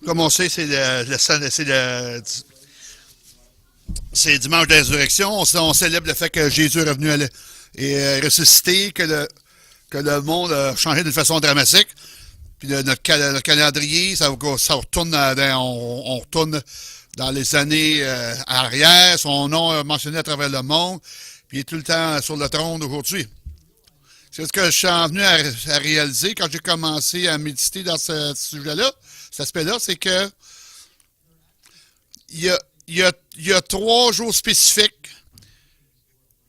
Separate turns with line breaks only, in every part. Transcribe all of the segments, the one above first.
Comme on sait, c'est dimanche de la résurrection. On célèbre le fait que Jésus est revenu et ressuscité, que le monde a changé d'une façon dramatique. Puis notre calendrier, ça retourne on retourne dans les années arrière. Son nom est mentionné à travers le monde. Puis il est tout le temps sur le trône aujourd'hui. C'est ce que je suis venu à réaliser quand j'ai commencé à méditer dans ce sujet-là, cet aspect-là, c'est que il y a 3 jours spécifiques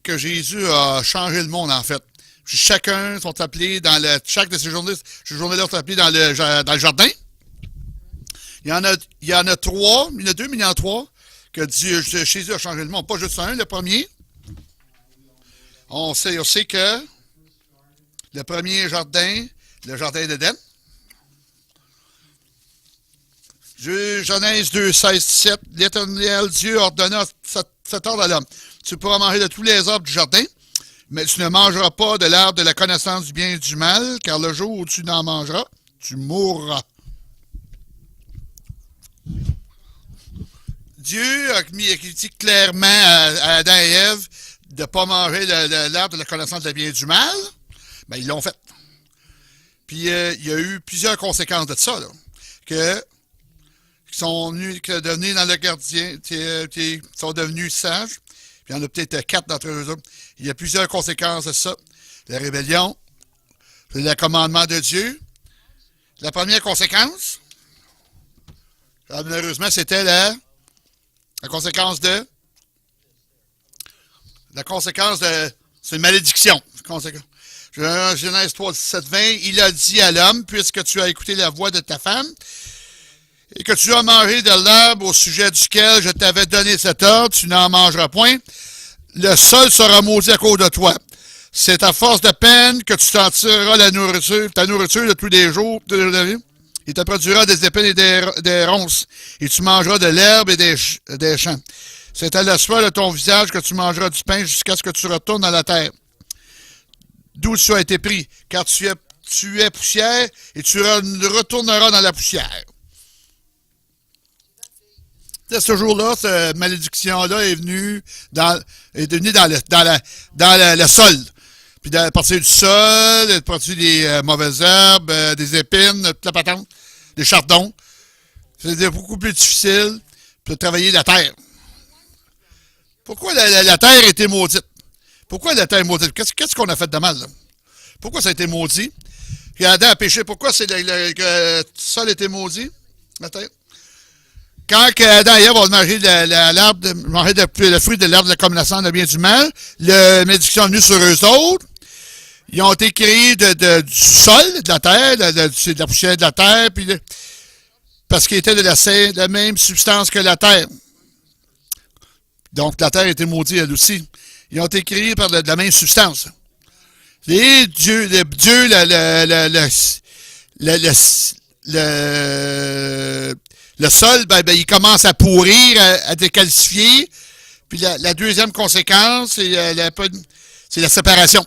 que Jésus a changé le monde, en fait. Chacun sont appelés chaque de ces journées-là sont appelées dans le jardin. Il y en a 3, il y en a 2, mais il y en a 3 que Jésus a changé le monde. Pas juste un, le premier. On sait que le premier jardin, le jardin d'Éden. Genèse 2, 16, 17. L'Éternel Dieu ordonna cet ordre à l'homme. Tu pourras manger de tous les arbres du jardin, mais tu ne mangeras pas de l'arbre de la connaissance du bien et du mal, car le jour où tu n'en mangeras, tu mourras. Dieu a dit clairement à Adam et Ève de ne pas manger l'arbre de la connaissance du bien et du mal. Ben, ils l'ont fait. Puis, il y a eu plusieurs conséquences de ça, là. Qui sont devenus dans le gardien, qui sont devenus sages. Puis, il y en a peut-être 4 d'entre eux autres. Il y a plusieurs conséquences de ça. La rébellion, le commandement de Dieu. La première conséquence, malheureusement, c'était la conséquence de... C'est une malédiction. Genèse 3, 17, 20, il a dit à l'homme, puisque tu as écouté la voix de ta femme, et que tu as mangé de l'arbre au sujet duquel je t'avais donné cet ordre, tu n'en mangeras point, le sol sera maudit à cause de toi. C'est à force de peine que tu t'en tireras ta nourriture de tous les jours de la vie. Il te produira des épines et des ronces, et tu mangeras de l'herbe et des champs. C'est à la sueur de ton visage que tu mangeras du pain jusqu'à ce que tu retournes dans la terre, d'où tu as été pris, car tu es poussière et tu retourneras dans la poussière. De ce jour-là, cette malédiction-là est venue dans le sol. Puis à partir du sol, à partir des mauvaises herbes, des épines, toute la patente, des chardons. C'est beaucoup plus difficile de travailler la terre. Pourquoi la terre a été maudite? Pourquoi la terre est maudite? Qu'est-ce qu'on a fait de mal, là? Pourquoi ça a été maudit? Puis Adam a péché. Pourquoi que le sol a été maudit? La terre? Quand Adam et Ève ont mangé le fruit de l'arbre de la connaissance du bien et du mal, la malédiction est venue sur eux autres. Ils ont été créés du sol, de la terre, de la poussière de la terre, parce qu'ils étaient de la même substance que la terre. Donc, la terre était maudite, elle aussi. Ils ont été créés par de la même substance. Et Dieu, le sol, il commence à pourrir, à décalcifier. Puis la deuxième conséquence, c'est la séparation.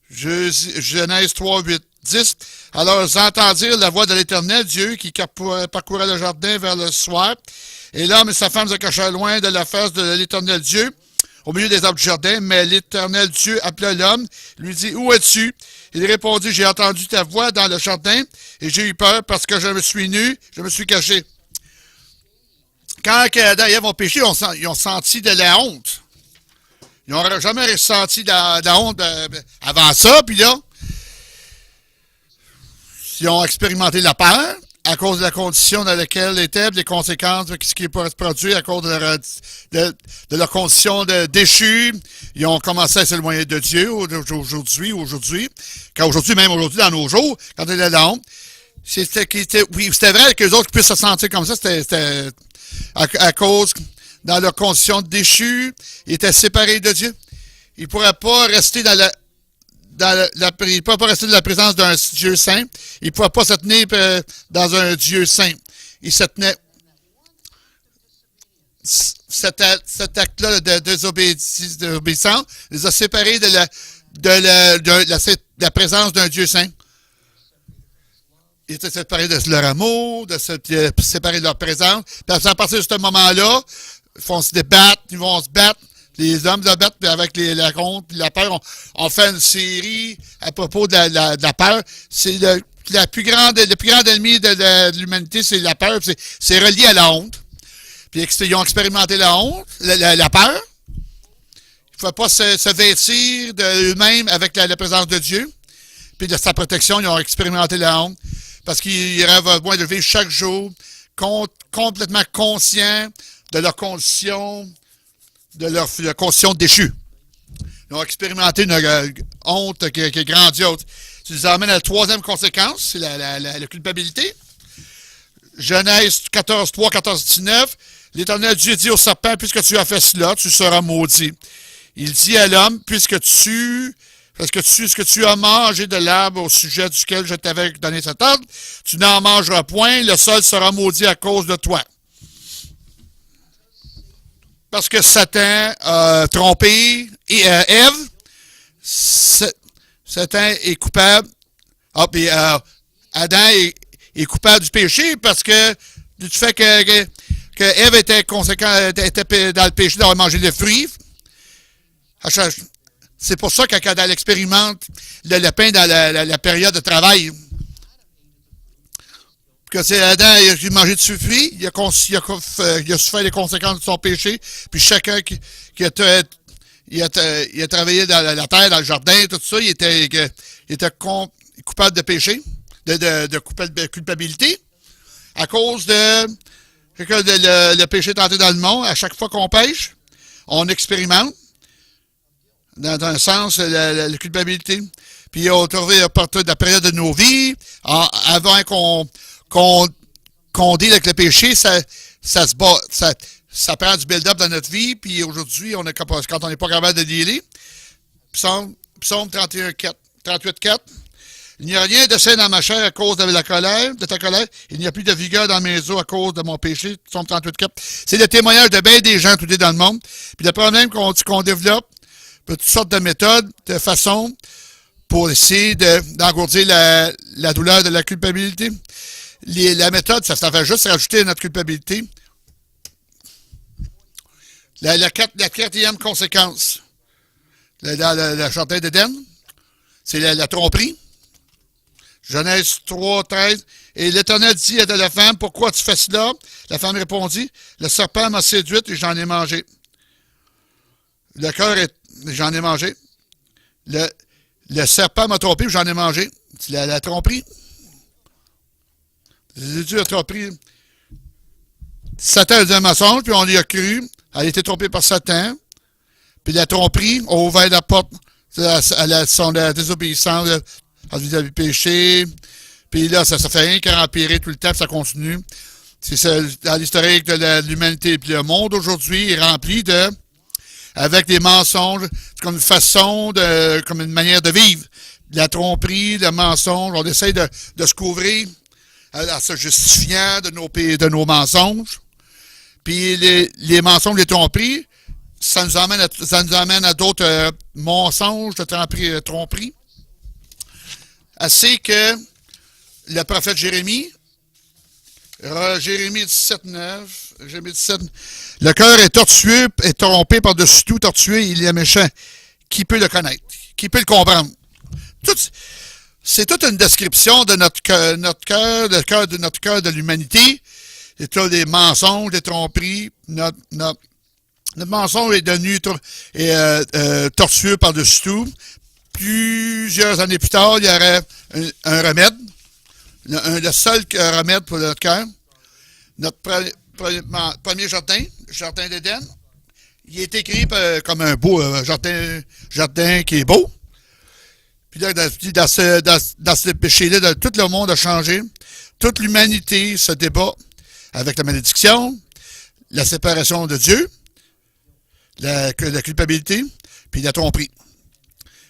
Genèse 3, 8, 10. Alors, ils entendirent la voix de l'Éternel, Dieu, qui parcourait le jardin vers le soir. Et l'homme et sa femme se cachèrent loin de la face de l'Éternel Dieu, au milieu des arbres du jardin. Mais l'Éternel Dieu appela l'homme, lui dit, « Où es-tu? » Il répondit, « J'ai entendu ta voix dans le jardin, et j'ai eu peur parce que je me suis nu, je me suis caché. » Quand Adam et Ève ont péché, ils ont senti de la honte. Ils n'ont jamais ressenti de la honte avant ça, puis là, ils ont expérimenté la peur à cause de la condition dans laquelle ils étaient, les conséquences de ce qui pourrait se produire à cause de leur condition de déchue. Ils ont commencé à s'éloigner de Dieu aujourd'hui, même aujourd'hui, dans nos jours, quand il est là honte. C'était vrai que les autres puissent se sentir comme ça, c'était à cause, dans leur condition de déchue, ils étaient séparés de Dieu. Ils ne pourraient pas rester il ne pouvait pas rester de la présence d'un Dieu saint. Il ne pouvait pas se tenir dans un Dieu saint. Il se tenait. Cet acte-là de désobéissance les a séparés de la présence d'un Dieu saint. ils étaient séparés de leur amour, de se séparer de leur présence. Puis à partir de ce moment-là, ils vont se débattre, ils vont se battre. Les hommes se battent, puis avec la honte, puis la peur. On fait une série à propos de la peur. C'est le plus grand ennemi de l'humanité, c'est la peur. C'est relié à la honte. Puis ils ont expérimenté la honte, la peur. Il ne faut pas se vêtir d'eux-mêmes avec la présence de Dieu. Puis de sa protection, ils ont expérimenté la honte. Parce qu'ils rêvent moins de vivre chaque jour, complètement conscients de leur condition, de leur condition déchue. Ils ont expérimenté une honte qui est grandiose. Ça nous amène à la troisième conséquence, c'est la culpabilité. Genèse 14, 3, 14, 19. L'Éternel Dieu dit au serpent, puisque tu as fait cela, tu seras maudit. Il dit à l'homme, puisque tu as mangé de l'arbre au sujet duquel je t'avais donné cet ordre, tu n'en mangeras point, le sol sera maudit à cause de toi. Parce que Satan a trompé Ève, Satan est coupable. Puis Adam est coupable du péché parce que du fait que Ève était dans le péché d'avoir mangé des fruits. C'est pour ça que quand elle expérimente le pain dans la période de travail, que c'est Adam a mangé de ce fruit, il a souffert les conséquences de son péché, puis chacun qui a travaillé dans la terre, dans le jardin, tout ça, il était coupable de péché, de culpabilité, à cause de le péché est entré dans le monde. À chaque fois qu'on pêche, on expérimente, dans un sens, la culpabilité. Puis on trouve à partir de la période de nos vies, avant qu'on deal avec le péché, ça se bat, ça prend du build-up dans notre vie, puis aujourd'hui, quand on n'est pas capable de dealer, psaume 31, 4, 38, 4, il n'y a rien de sain dans ma chair à cause de ta colère, il n'y a plus de vigueur dans mes os à cause de mon péché, psaume 38, 4. C'est le témoignage de bien des gens tout dans le monde. Puis le problème qu'on développe, toutes sortes de méthodes, de façons, pour essayer d'engourdir la douleur de la culpabilité. La méthode, ça fait juste rajouter à notre culpabilité. La quatrième conséquence, dans le jardin d'Éden, c'est la tromperie. Genèse 3, 13. Et l'Éternel dit à la femme, pourquoi tu fais cela? La femme répondit, le serpent m'a séduite et j'en ai mangé. J'en ai mangé. Le serpent m'a trompé et j'en ai mangé. C'est la tromperie. Dieu a trompé. Satan a dit un mensonge, puis on y a cru. Elle a été trompée par Satan. Puis la tromperie a ouvert la porte à son désobéissance, à du péché. Puis là, ça fait rien qu'à empirer tout le temps, puis ça continue. C'est ça, dans l'historique de l'humanité. Puis le monde aujourd'hui est rempli avec des mensonges, c'est comme une façon comme une manière de vivre. De la tromperie, le mensonge, on essaie de se couvrir en se justifiant de nos mensonges. Puis les mensonges, les tromperies, ça nous amène à d'autres mensonges de tromperie. Assez que le prophète Jérémie 17, 9, Jérémie 17, le cœur est tortueux, est trompé par-dessus tout, tortueux, il est méchant. Qui peut le connaître? Qui peut le comprendre? C'est toute une description de notre cœur, de l'humanité. C'est tout des mensonges, des tromperies. Notre mensonge est devenu tortueux par-dessus tout. Plusieurs années plus tard, il y aurait un remède. Le seul remède pour notre cœur. Notre premier jardin, le jardin d'Éden, il est écrit comme un beau jardin qui est beau. Puis là, dans ce péché-là, tout le monde a changé. Toute l'humanité se débat avec la malédiction, la séparation de Dieu, la culpabilité, puis la tromperie.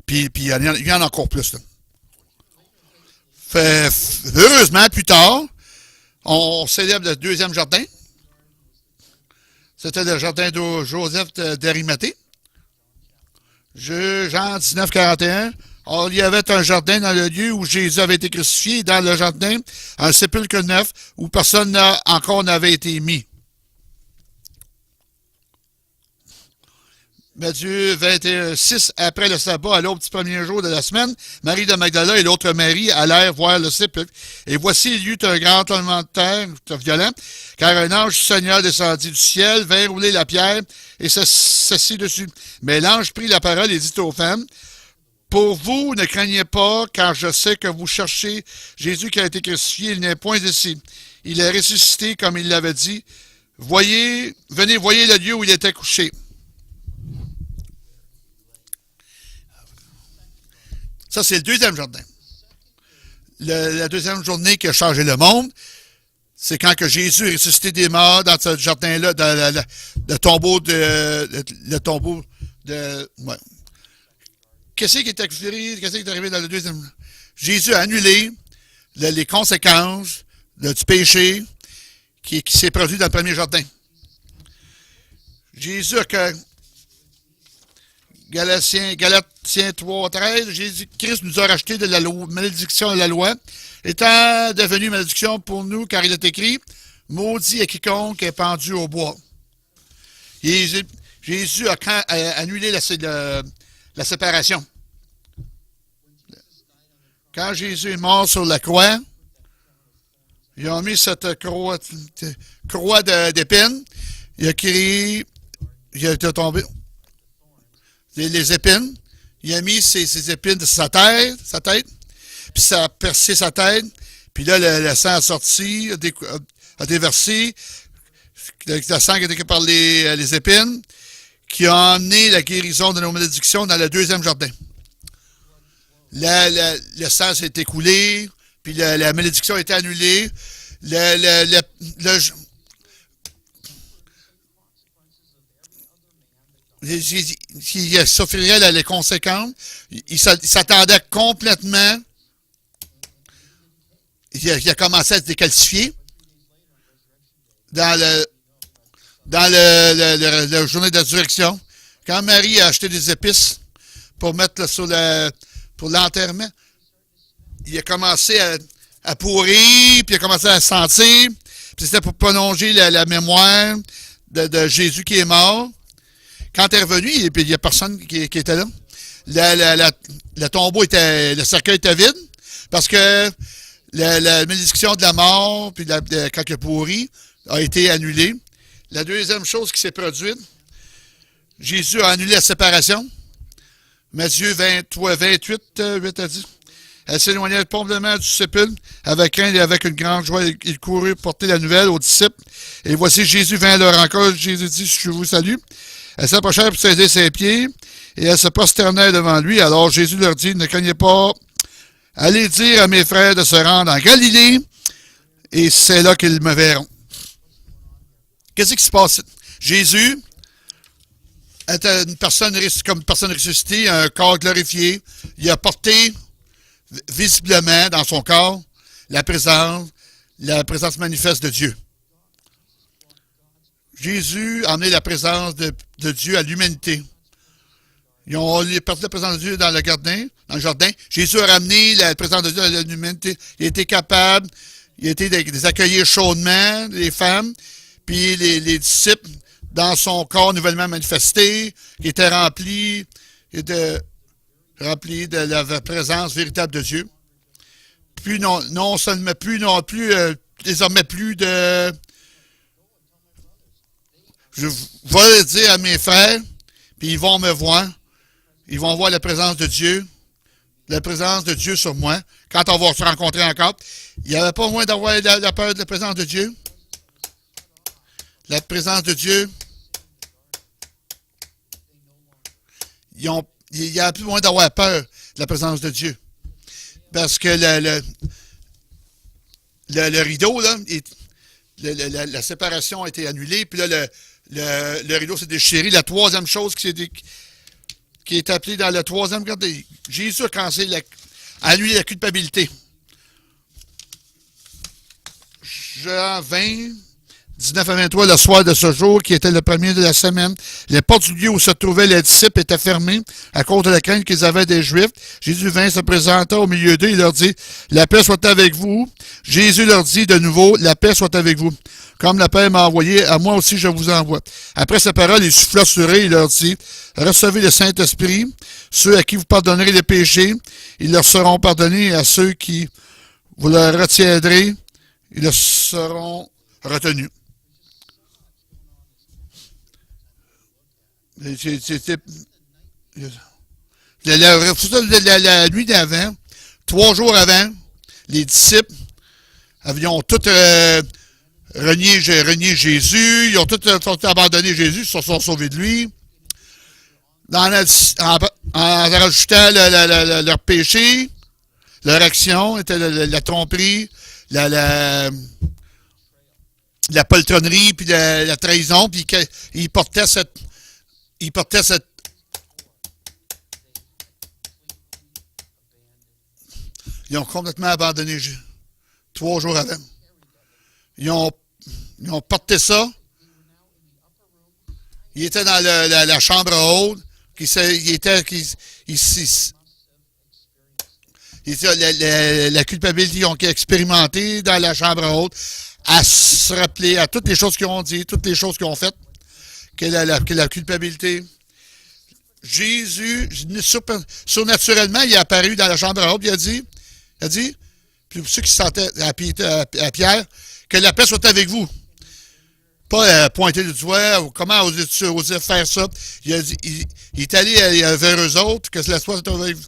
Puis il y en a encore plus, là. Heureusement, plus tard, on célèbre le deuxième jardin. C'était le jardin de Joseph d'Arimathée. Jean 19, 41. Or, il y avait un jardin dans le lieu où Jésus avait été crucifié, et dans le jardin, un sépulcre neuf où personne encore n'avait été mis. Matthieu 26, après le sabbat, à l'aube du premier jour de la semaine, Marie de Magdala et l'autre Marie allèrent voir le sépulcre. Et voici, il y eut un grand tremblement de terre, violent, car un ange du Seigneur descendit du ciel, vint rouler la pierre et s'assit dessus. Mais l'ange prit la parole et dit aux femmes, pour vous, ne craignez pas, car je sais que vous cherchez Jésus qui a été crucifié, il n'est point ici. Il est ressuscité, comme il l'avait dit. Venez, voyez le lieu où il était couché. Ça, c'est le deuxième jardin. La deuxième journée qui a changé le monde, c'est quand que Jésus est ressuscité des morts dans ce jardin-là, dans le tombeau de... Ouais. Qu'est-ce qui est arrivé dans le deuxième? Jésus a annulé les conséquences du péché qui s'est produit dans le premier jardin. Jésus a Galatiens 3:13, Jésus-Christ nous a racheté de la malédiction de la loi, étant devenu malédiction pour nous, car il est écrit, maudit est quiconque est pendu au bois. Jésus a annulé la séparation. Quand Jésus est mort sur la croix, ils ont mis cette croix d'épines, il a tombé les épines, il a mis ses épines de sa tête, puis ça a percé sa tête, puis là, le sang a sorti, a déversé, le sang qui a été par les épines, qui a emmené la guérison de nos malédictions dans le deuxième jardin. Le sang s'est écoulé, puis la malédiction a été annulée. Il souffrirait les conséquences. Il s'attendait complètement. Il a commencé à se décalcifier dans la journée de la résurrection. Quand Marie a acheté des épices pour mettre pour l'enterrement, il a commencé à pourrir, puis il a commencé à sentir. Puis c'était pour prolonger la mémoire de Jésus qui est mort. Quand il est revenu, il n'y a personne qui était là. Le tombeau le cercueil était vide, parce que la malédiction de la mort, puis quand il a pourri, a été annulée. La deuxième chose qui s'est produite, Jésus a annulé la séparation. Matthieu 28, 8 a dit. Elle s'éloignait promptement du sépulcre, avec crainte et avec une grande joie. Il courut porter la nouvelle aux disciples. Et voici, Jésus vint à leur rencontre. Jésus dit, je vous salue. Elle s'approchait pour saisir ses pieds, et elle se prosternait devant lui. Alors Jésus leur dit, ne craignez pas, allez dire à mes frères de se rendre en Galilée, et c'est là qu'ils me verront. Qu'est-ce qui se passe? Jésus était comme une personne ressuscitée, un corps glorifié. Il a porté visiblement dans son corps la présence manifeste de Dieu. Jésus a amené la présence de Dieu à l'humanité. Ils ont porté la présence de Dieu dans le jardin. Jésus a ramené la présence de Dieu à l'humanité. Il a été capable, de les accueillir chaudement, les femmes, puis les disciples, dans son corps nouvellement manifesté, qui était rempli de la présence véritable de Dieu. Puis désormais plus de... Je vais le dire à mes frères, puis ils vont me voir. Ils vont voir la présence de Dieu sur moi. Quand on va se rencontrer encore, il n'y avait pas moins d'avoir la peur de la présence de Dieu. La présence de Dieu. Il n'y a plus moins d'avoir peur de la présence de Dieu. Parce que le rideau, là, la séparation a été annulée, puis là, le rideau s'est déchiré. La troisième chose qui est appelée dans le troisième, regardez, Jésus a commencé à annuler la culpabilité. Jean 20, 19 à 23, le soir de ce jour, qui était le premier de la semaine, les portes du lieu où se trouvaient les disciples étaient fermées à cause de la crainte qu'ils avaient des Juifs. Jésus vint, se présenta au milieu d'eux, il leur dit, la paix soit avec vous. Jésus leur dit de nouveau, la paix soit avec vous. Comme la Père m'a envoyé, à moi aussi je vous envoie. Après ces paroles, il souffla sur eux, il leur dit, recevez le Saint-Esprit, ceux à qui vous pardonnerez les péchés, ils leur seront pardonnés, à ceux qui vous leur retiendrez, ils leur seront retenus. C'était la nuit d'avant, 3 jours avant, les disciples ont tous renié Jésus, ils ont tous abandonné Jésus, ils se sont sauvés de lui, en rajoutant leur péché, leur action était la tromperie, la poltronnerie, puis la trahison, puis ils portaient cette ils ont complètement abandonné Jésus. 3 jours avant. Ils ont porté ça. Ils étaient dans la chambre haute. La culpabilité qu'ils ont expérimenté dans la chambre haute, à se rappeler à toutes les choses qu'ils ont dit, toutes les choses qu'ils ont faites, que la culpabilité. Jésus, surnaturellement, il est apparu dans la chambre haute, il a dit, puis pour ceux qui se sentaient à Pierre, que la paix soit avec vous. Pas pointer du doigt, ou comment oser faire ça. Il a dit, il est allé vers eux autres, que la paix soit avec vous.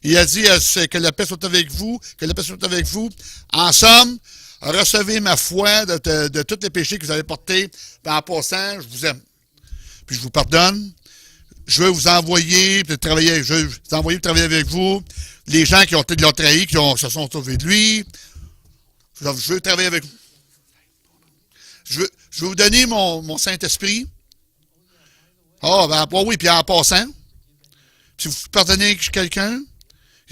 Il a dit que la paix soit avec vous, que la paix soit avec vous. En somme, recevez ma foi de tous les péchés que vous avez portés. En passant, je vous aime. Puis je vous pardonne. Je veux vous envoyer travailler avec vous. Les gens qui l'ont trahi, se sont sauvés de lui. Je veux travailler avec vous. Je veux vous donner mon Saint-Esprit. Oui, puis en passant, si vous pardonnez quelqu'un,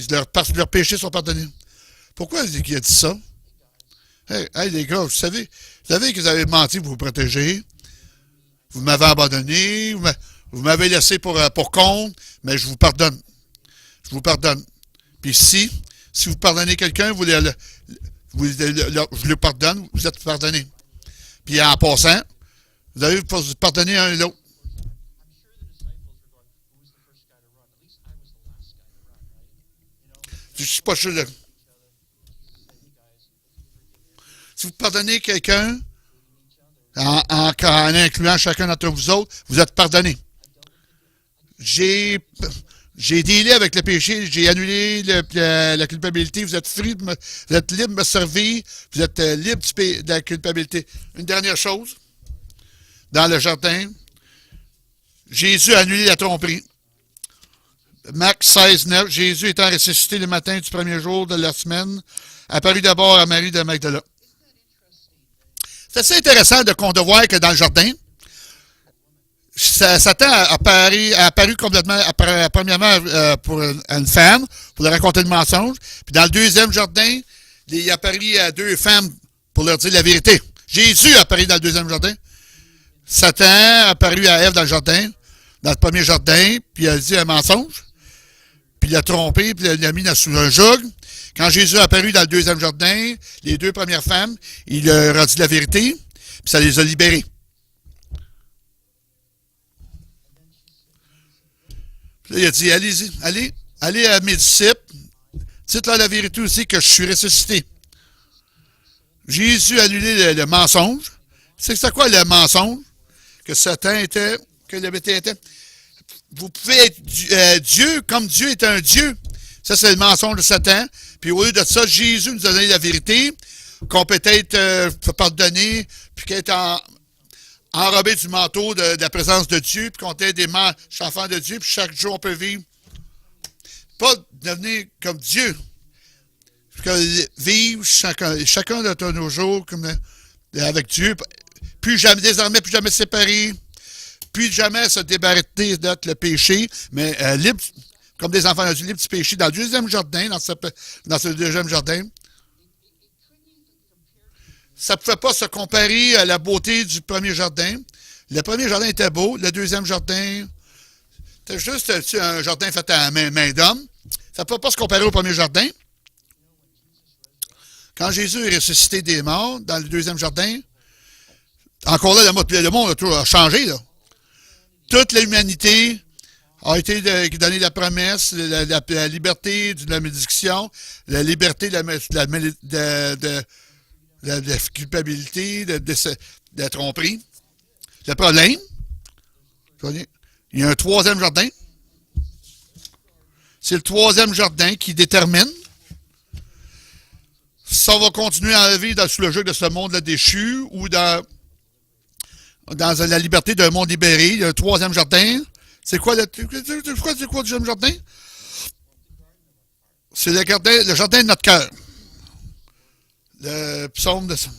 leurs péchés sont pardonnés. Pourquoi il a dit ça? Hey, les gars, vous savez que vous avez menti pour vous protéger. Vous m'avez abandonné, vous m'avez laissé pour compte, mais je vous pardonne. Je vous pardonne. Puis si vous pardonnez quelqu'un, je le pardonne, vous êtes pardonné. Puis en passant, vous avez vous pardonner un et l'autre. Je ne suis pas sûr de... Si vous pardonnez quelqu'un, en incluant chacun d'entre vous autres, vous êtes pardonné. J'ai dealé avec le péché, j'ai annulé la culpabilité, vous êtes free, vous êtes libre de me servir, vous êtes libre de la culpabilité. Une dernière chose, dans le jardin, Jésus a annulé la tromperie. Marc 16, 9, Jésus étant ressuscité le matin du premier jour de la semaine, apparut d'abord à Marie de Magdala. C'est assez intéressant de voir que dans le jardin, Satan a apparu complètement, premièrement pour une femme, pour leur raconter le mensonge. Puis dans le deuxième jardin, il a apparu à 2 femmes pour leur dire la vérité. Jésus a apparu dans le deuxième jardin. Satan a apparu à Ève dans le jardin, dans le premier jardin, puis il a dit un mensonge. Puis il l'a trompé, puis il l'a mis sous un joug. Quand Jésus a apparu dans le deuxième jardin, les 2 premières femmes, il leur a dit la vérité, puis ça les a libérées. Puis là, il a dit, allez à mes disciples, dites-leur la vérité aussi que je suis ressuscité. Jésus a annulé le mensonge. C'est quoi le mensonge? Que Satan était, que le BT était. Vous pouvez être Dieu comme Dieu est un Dieu. Ça, c'est le mensonge de Satan. Puis au lieu de ça, Jésus nous a donné la vérité, qu'on peut être pardonné, puis qu'être enrobé du manteau de la présence de Dieu, puis qu'on est des enfants de Dieu, puis chaque jour on peut vivre. Pas devenir comme Dieu. Vivre chacun de nos jours avec Dieu, désormais plus jamais séparés, plus jamais se débarrasser de le péché, mais libre, comme des enfants de Dieu, libres du péché. Dans le deuxième jardin, dans ce deuxième jardin, ça ne pouvait pas se comparer à la beauté du premier jardin. Le premier jardin était beau, le deuxième jardin, c'était juste un jardin fait à main d'homme. Ça ne peut pas se comparer au premier jardin. Quand Jésus est ressuscité des morts, dans le deuxième jardin, encore là, le monde a changé. Là. Toute l'humanité a été donnée la promesse, la liberté de la malédiction, la liberté de la culpabilité, de tromperie. Le problème, il y a un troisième jardin. C'est le troisième jardin qui détermine si on va continuer à vivre sous le joug de ce monde-là déchu ou dans la liberté d'un monde libéré. Il y a un troisième jardin. C'est quoi le deuxième jardin? C'est le jardin de notre cœur. Le psaume de ça.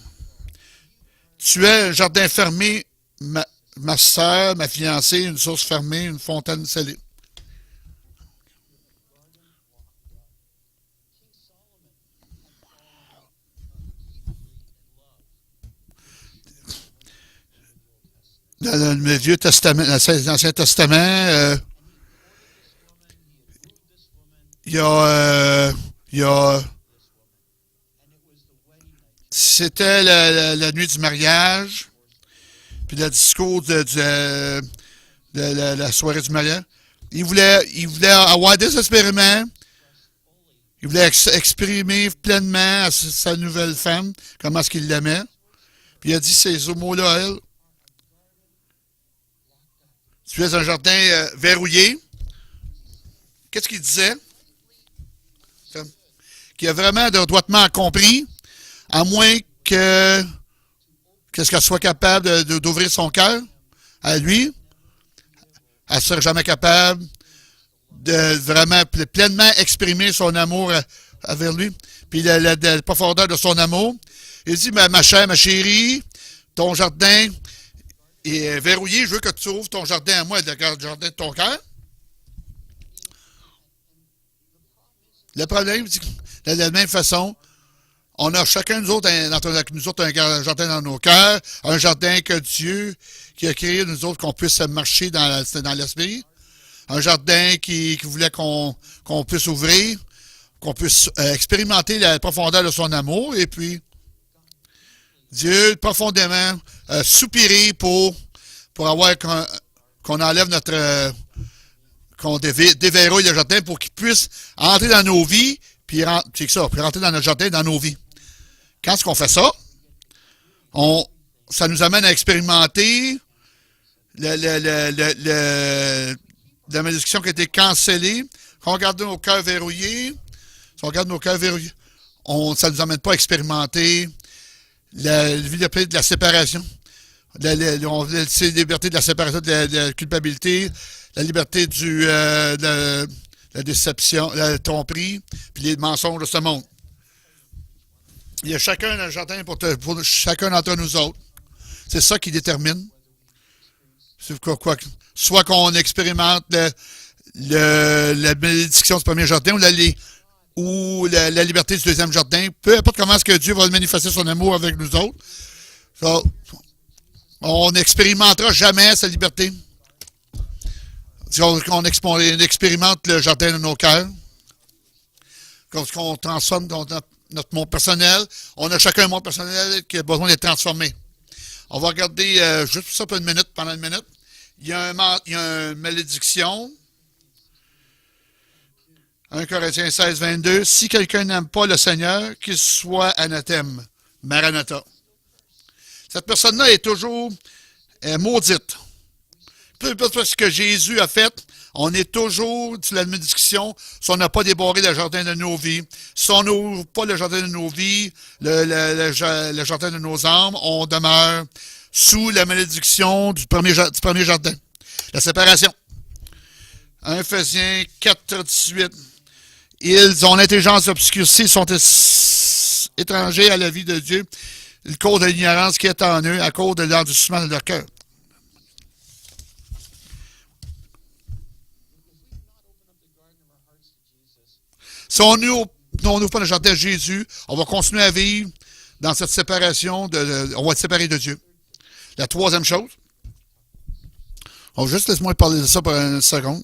Tu es un jardin fermé, ma sœur, ma fiancée, une source fermée, une fontaine scellée. Dans le Vieux Testament, dans l'Ancien Testament, il y a c'était la nuit du mariage, puis le discours de la soirée du mariage. Il voulait avoir désespérément, il voulait exprimer pleinement à sa nouvelle femme comment est-ce qu'il l'aimait. Puis il a dit ces mots-là à elle. Tu es un jardin verrouillé. Qu'est-ce qu'il disait? Qu'il a vraiment de droitement compris, à moins qu'est-ce qu'elle soit capable d'ouvrir son cœur à lui. Elle ne serait jamais capable de vraiment pleinement exprimer son amour envers lui. Puis la profondeur de son amour. Il dit, ma chère, ma chérie, ton jardin est verrouillé, je veux que tu ouvres ton jardin à moi, le jardin de ton cœur. Le problème, c'est que de la même façon, on a chacun de nous autres, un jardin dans nos cœurs, un jardin que Dieu qui a créé nous autres, qu'on puisse marcher dans l'esprit, un jardin qui voulait qu'on puisse ouvrir, qu'on puisse expérimenter la profondeur de son amour, et puis Dieu profondément soupirer pour avoir qu'on enlève qu'on déverrouille le jardin pour qu'il puisse entrer dans nos vies, puis rentrer dans notre jardin, dans nos vies. Quand est-ce qu'on fait ça? Ça nous amène à expérimenter la malédiction qui a été cancellée. Quand on regarde nos cœurs verrouillés, ça ne nous amène pas à expérimenter la liberté de la séparation. La liberté de la séparation, de la culpabilité, la liberté de la déception, la tromperie, puis les mensonges de ce monde. Il y a chacun un jardin pour chacun d'entre nous autres. C'est ça qui détermine. Soit qu'on expérimente la bénédiction du premier jardin ou la liberté du deuxième jardin. Peu importe comment est-ce que Dieu va manifester son amour avec nous autres. On n'expérimentera jamais sa liberté. On expérimente le jardin de nos cœurs. Qu'on transforme notre monde personnel. On a chacun un monde personnel qui a besoin d'être transformé. On va regarder juste ça pendant une minute. Il y a une malédiction. 1 Corinthiens 16, 22. Si quelqu'un n'aime pas le Seigneur, qu'il soit anathème. Maranatha. Cette personne-là est toujours maudite. Peu importe ce que Jésus a fait, on est toujours sur la malédiction si on n'a pas débarré le jardin de nos vies. Si on n'ouvre pas le jardin de nos vies, le jardin de nos âmes, on demeure sous la malédiction du premier jardin. La séparation. 1 Ephésiens 4, 18. Ils ont l'intelligence obscurcie, sont étrangers à la vie de Dieu, à cause de l'ignorance qui est en eux, à cause de l'endurcissement de leur cœur. Si on n'ouvre pas le jardin de Jésus, on va continuer à vivre dans cette séparation, on va être séparé de Dieu. La troisième chose, juste laisse-moi parler de ça pour une seconde.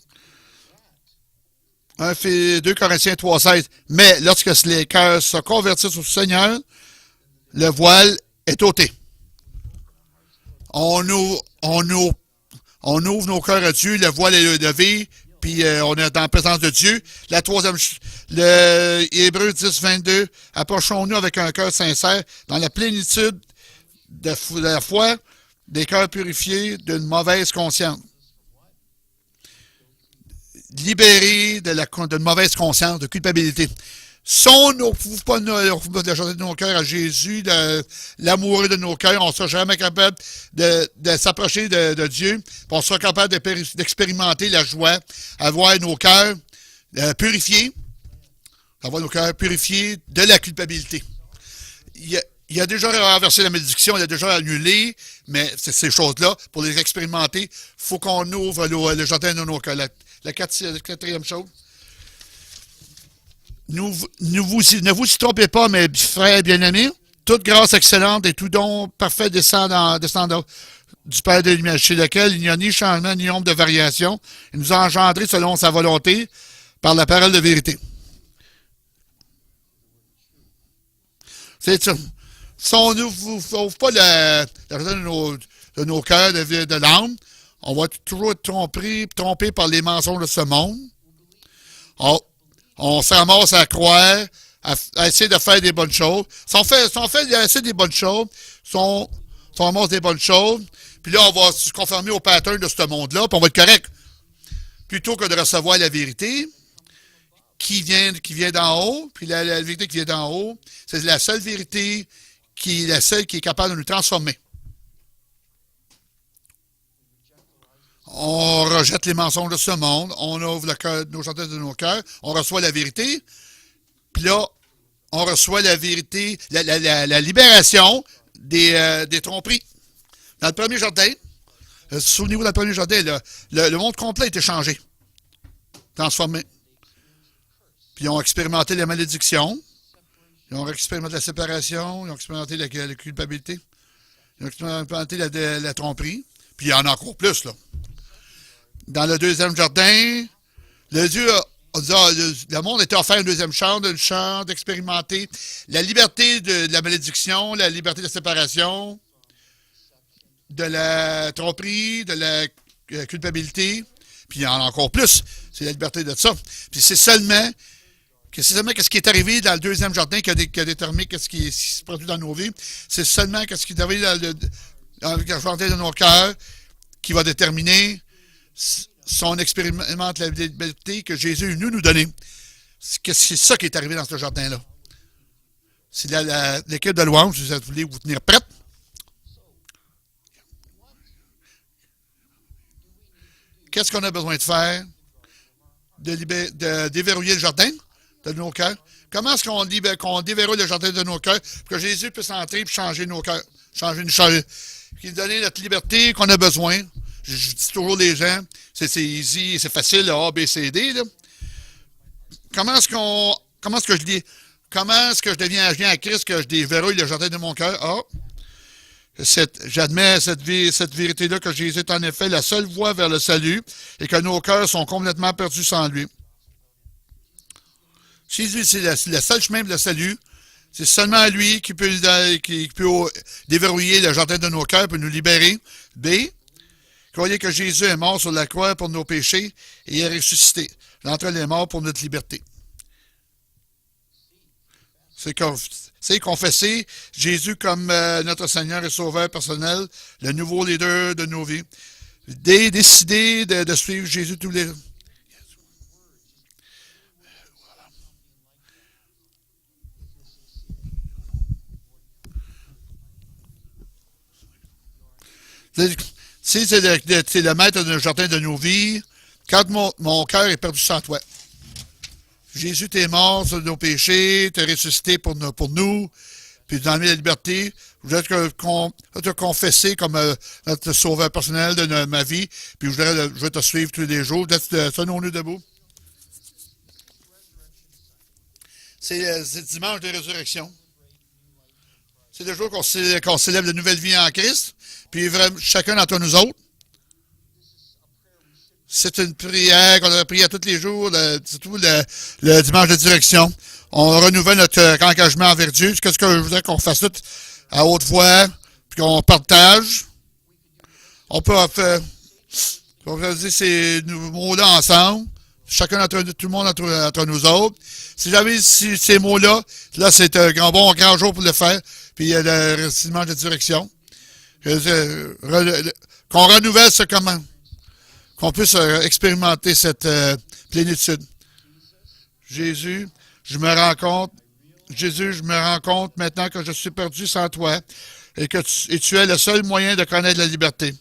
2 Corinthiens 3,16. Mais lorsque les cœurs se convertissent au Seigneur, le voile est ôté. On ouvre nos cœurs à Dieu, le voile est levé, puis on est dans la présence de Dieu. La troisième, le Hébreux 10, 22, approchons-nous avec un cœur sincère, dans la plénitude de la foi, des cœurs purifiés d'une mauvaise conscience. Libérés d'une mauvaise conscience, de culpabilité. Si on n'ouvre pas la journée de nos cœurs à Jésus, l'amoureux de nos cœurs, on ne sera jamais capable de s'approcher de Dieu. On sera capable d'expérimenter la joie, avoir nos cœurs purifiés, avoir nos cœurs purifiés de la culpabilité. Il a déjà renversé la malédiction, il a déjà annulé, mais ces choses-là, pour les expérimenter, il faut qu'on ouvre le jardin de nos cœurs. La quatrième chose. Ne vous y trompez pas, mes frères bien-aimés. Toute grâce excellente et tout don parfait descend du Père de lumière, chez lequel il n'y a ni changement ni ombre de variation. Il nous a engendrés selon sa volonté par la parole de vérité. C'est ça. Si on n'ouvre pas la de nos cœurs, de l'âme, on va toujours être trompé par les mensonges de ce monde. On se ramasse à croire, à essayer de faire des bonnes choses. Si on fait assez des bonnes choses, si on ramasse des bonnes choses, puis là, on va se conformer au pattern de ce monde-là, puis on va être correct. Plutôt que de recevoir la vérité qui vient d'en haut, puis la vérité qui vient d'en haut, c'est la seule vérité qui est capable de nous transformer. On rejette les mensonges de ce monde, on ouvre nos chantiers de nos cœurs, on reçoit la vérité, puis là, on reçoit la vérité, la libération des tromperies. Dans le premier jardin, souvenez-vous, dans le premier jardin, le monde complet a été changé, transformé. Puis ils ont expérimenté la malédiction, ils ont expérimenté la séparation, ils ont expérimenté la culpabilité, ils ont expérimenté la tromperie, puis il y en a encore plus, là. Dans le deuxième jardin, le monde était offert une deuxième chance d'expérimenter la liberté de la malédiction, la liberté de la séparation, de la tromperie, de la culpabilité, puis il y en a encore plus. C'est la liberté de ça. Puis c'est seulement ce qui est arrivé dans le deuxième jardin qui a déterminé ce qui se produit dans nos vies. C'est seulement ce qui est arrivé dans le jardin de nos cœurs qui va déterminer si on expérimente la liberté que Jésus est venu nous donner. C'est ça qui est arrivé dans ce jardin-là. C'est l'équipe de louange, si vous voulez vous tenir prête. Qu'est-ce qu'on a besoin de faire? De déverrouiller le jardin de nos cœurs. Comment est-ce qu'on déverrouille le jardin de nos cœurs pour que Jésus puisse entrer et changer nos cœurs, changer, puis donner notre liberté qu'on a besoin? Je dis toujours aux gens, c'est easy, c'est facile, A, B, C, D. Là. Comment est-ce que je deviens agent à Christ, que je déverrouille le jardin de mon cœur? J'admets cette vérité-là que Jésus est en effet la seule voie vers le salut et que nos cœurs sont complètement perdus sans lui. Jésus, c'est le seul chemin vers le salut. C'est seulement lui qui peut déverrouiller le jardin de nos cœurs pour nous libérer. B. Croyez que Jésus est mort sur la croix pour nos péchés et est ressuscité. L'entre les morts pour notre liberté. C'est confesser Jésus comme notre Seigneur et Sauveur personnel, le nouveau leader de nos vies. Décider de suivre Jésus tous les... Si c'est le maître du jardin de nos vies, quand mon cœur est perdu sans toi. Jésus, t'es mort sur nos péchés, t'es ressuscité pour nous, puis tu as donné la liberté. Je voudrais te confesser comme notre sauveur personnel de ma vie, puis je voudrais te suivre tous les jours. Tenons-nous debout. C'est dimanche de résurrection. C'est le jour qu'on célèbre la nouvelle vie en Christ. Puis vraiment, chacun d'entre nous autres. C'est une prière qu'on devrait prier tous les jours, surtout le dimanche de direction. On renouvelle notre engagement envers Dieu. Qu'est-ce que je voudrais qu'on fasse tout à haute voix, puis qu'on partage. On peut dire ces mots-là ensemble. Chacun d'entre tout le monde entre nous autres. Si jamais ces mots-là, là, c'est un grand jour pour le faire. Puis il y a le dimanche de direction. Qu'on renouvelle ce comment. Qu'on puisse expérimenter cette plénitude. Jésus, je me rends compte maintenant que je suis perdu sans toi et que tu es le seul moyen de connaître la liberté.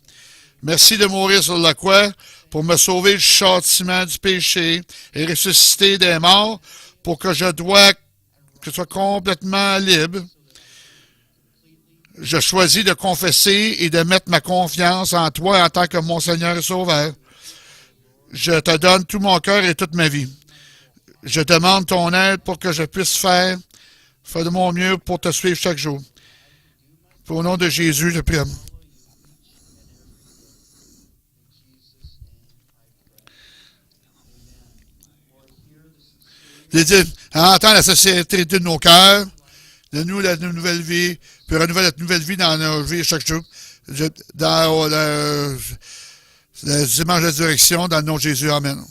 Merci de mourir sur la croix pour me sauver du châtiment du péché et ressusciter des morts pour que je sois complètement libre. Je choisis de confesser et de mettre ma confiance en toi en tant que mon Seigneur et Sauveur. Je te donne tout mon cœur et toute ma vie. Je demande ton aide pour que je puisse faire de mon mieux pour te suivre chaque jour. Au nom de Jésus, je prie. Entends la sincérité de nos cœurs, donne-nous la nouvelle vie, puis renouvelle notre nouvelle vie dans nos vies chaque jour. Dans le dimanche de résurrection, dans le nom de Jésus, amen.